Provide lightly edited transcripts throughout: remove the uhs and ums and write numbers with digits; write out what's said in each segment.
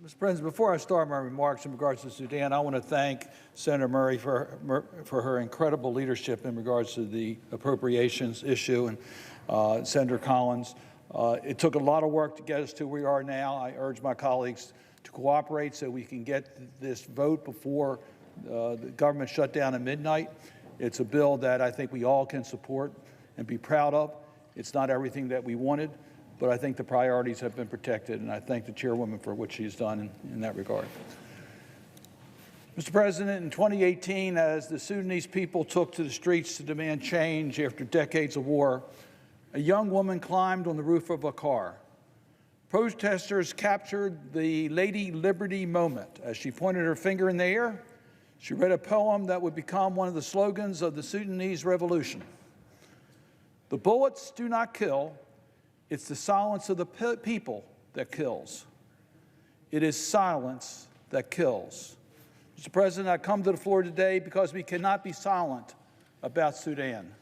Mr. President, before I start my remarks in regards to Sudan, I want to thank Senator Murray for her incredible leadership in regards to the appropriations issue, and Senator Collins. It took a lot of work to get us to where we are now. I urge my colleagues to cooperate so we can get this vote before the government shutdown at midnight. It's a bill that I think we all can support and be proud of. It's not everything that we wanted, but I think the priorities have been protected, and I thank the chairwoman for what she's done in that regard. Mr. President, in 2018, as the Sudanese people took to the streets to demand change after decades of war, a young woman climbed on the roof of a car. Protesters captured the Lady Liberty moment. As she pointed her finger in the air, she read a poem that would become one of the slogans of the Sudanese revolution. The bullets do not kill. It's the silence of the people that kills. It is silence that kills. Mr. President, I come to the floor today because we cannot be silent about Sudan.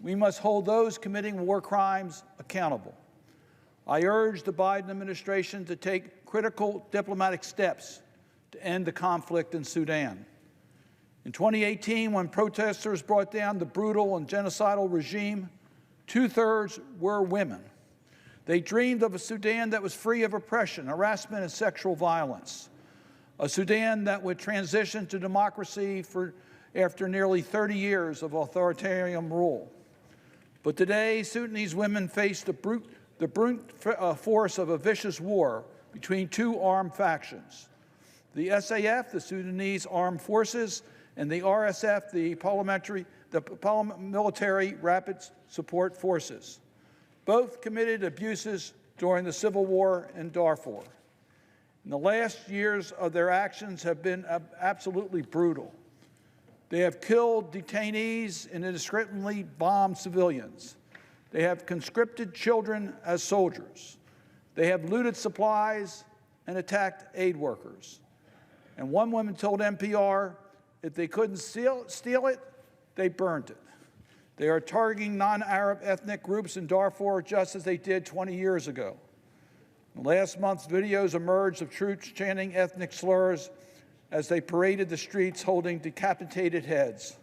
We must hold those committing war crimes accountable. I urge the Biden administration to take critical diplomatic steps to end the conflict in Sudan. In 2018, when protesters brought down the brutal and genocidal regime, 2/3 were women. They dreamed of a Sudan that was free of oppression, harassment, and sexual violence, a Sudan that would transition to democracy after nearly 30 years of authoritarian rule. But today, Sudanese women face the brute force of a vicious war between two armed factions. The SAF, the Sudanese Armed Forces, and the RSF, the Military Rapid Support Forces. Both committed abuses during the civil war in Darfur. In the last years of their actions have been absolutely brutal. They have killed detainees and indiscriminately bombed civilians. They have conscripted children as soldiers. They have looted supplies and attacked aid workers. And one woman told NPR if they couldn't steal it, they burned it. They are targeting non-Arab ethnic groups in Darfur just as they did 20 years ago. Last month's videos emerged of troops chanting ethnic slurs as they paraded the streets holding decapitated heads.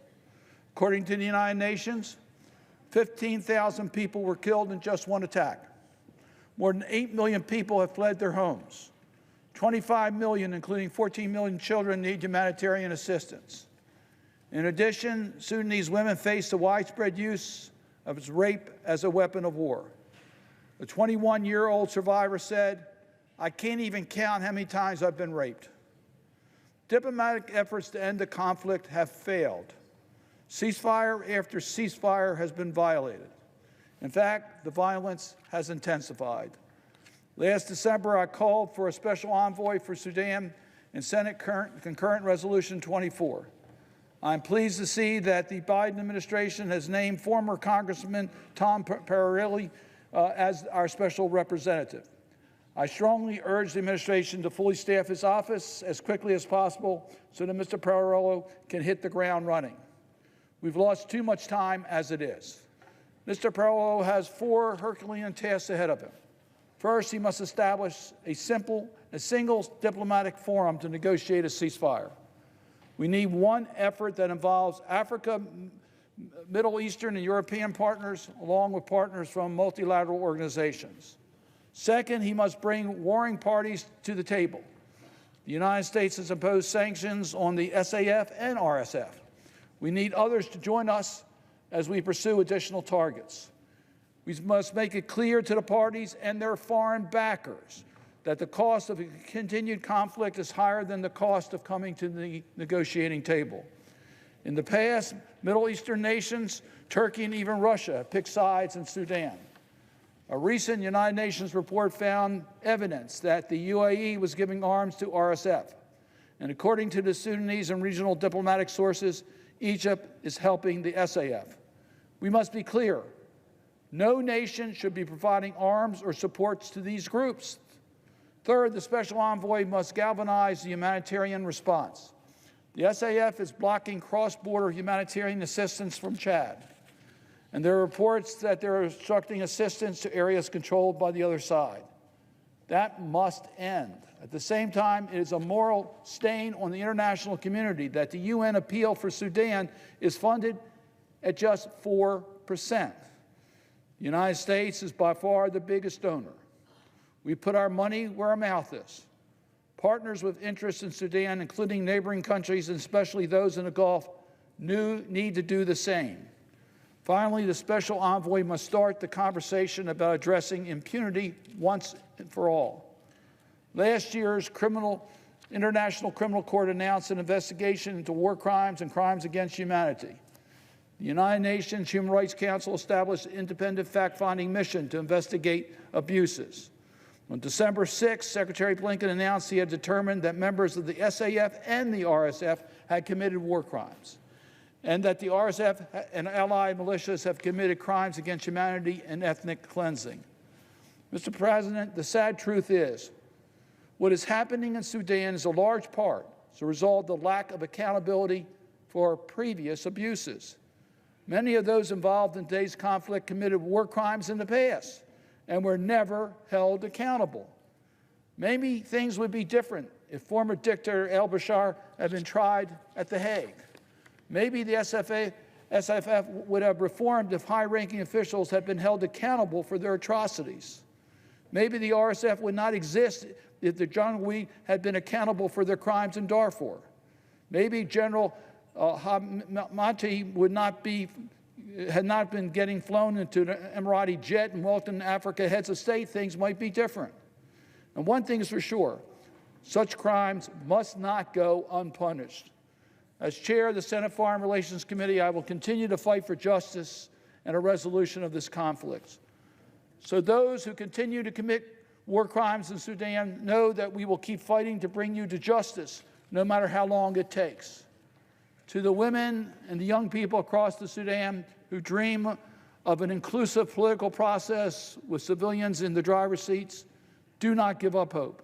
According to the United Nations, 15,000 people were killed in just one attack. More than 8 million people have fled their homes. 25 million, including 14 million children, need humanitarian assistance. In addition, Sudanese women face the widespread use of rape as a weapon of war. A 21-year-old survivor said, "I can't even count how many times I've been raped." Diplomatic efforts to end the conflict have failed. Ceasefire after ceasefire has been violated. In fact, the violence has intensified. Last December, I called for a special envoy for Sudan in Senate Concurrent Resolution 24. I'm pleased to see that the Biden administration has named former Congressman Tom Perrelli as our special representative. I strongly urge the administration to fully staff his office as quickly as possible so that Mr. Perrelli can hit the ground running. We've lost too much time as it is. Mr. Perrelli has 4 Herculean tasks ahead of him. First, he must establish a single diplomatic forum to negotiate a ceasefire. We need one effort that involves Africa, Middle Eastern, and European partners, along with partners from multilateral organizations. Second, he must bring warring parties to the table. The United States has imposed sanctions on the SAF and RSF. We need others to join us as we pursue additional targets. We must make it clear to the parties and their foreign backers that the cost of a continued conflict is higher than the cost of coming to the negotiating table. In the past, Middle Eastern nations, Turkey and even Russia, picked sides in Sudan. A recent United Nations report found evidence that the UAE was giving arms to RSF. And according to the Sudanese and regional diplomatic sources, Egypt is helping the SAF. We must be clear. No nation should be providing arms or supports to these groups. Third, the special envoy must galvanize the humanitarian response. The SAF is blocking cross-border humanitarian assistance from Chad, and there are reports that they're obstructing assistance to areas controlled by the other side. That must end. At the same time, it is a moral stain on the international community that the UN appeal for Sudan is funded at just 4%. The United States is by far the biggest donor. We put our money where our mouth is. Partners with interests in Sudan, including neighboring countries, and especially those in the Gulf, need to do the same. Finally, the special envoy must start the conversation about addressing impunity once and for all. Last year's International Criminal Court announced an investigation into war crimes and crimes against humanity. The United Nations Human Rights Council established an independent fact-finding mission to investigate abuses. On December 6, Secretary Blinken announced he had determined that members of the SAF and the RSF had committed war crimes, and that the RSF and allied militias have committed crimes against humanity and ethnic cleansing. Mr. President, the sad truth is, what is happening in Sudan is a large part as a result of the lack of accountability for previous abuses. Many of those involved in today's conflict committed war crimes in the past and were never held accountable. Maybe things would be different if former dictator al-Bashir had been tried at The Hague. Maybe the SFF would have reformed if high-ranking officials had been held accountable for their atrocities. Maybe the RSF would not exist if the Janjaweed had been accountable for their crimes in Darfur. Maybe General Hamati had not been getting flown into an Emirati jet and welcomed Africa heads of state. Things might be different. And one thing is for sure, such crimes must not go unpunished. As chair of the Senate Foreign Relations Committee, I will continue to fight for justice and a resolution of this conflict. So those who continue to commit war crimes in Sudan know that we will keep fighting to bring you to justice, no matter how long it takes. To the women and the young people across the Sudan who dream of an inclusive political process with civilians in the driver's seats, do not give up hope.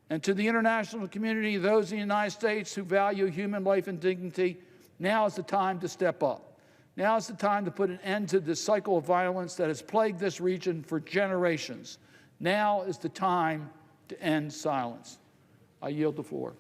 And to the international community, those in the United States who value human life and dignity, now is the time to step up. Now is the time to put an end to this cycle of violence that has plagued this region for generations. Now is the time to end silence. I yield the floor.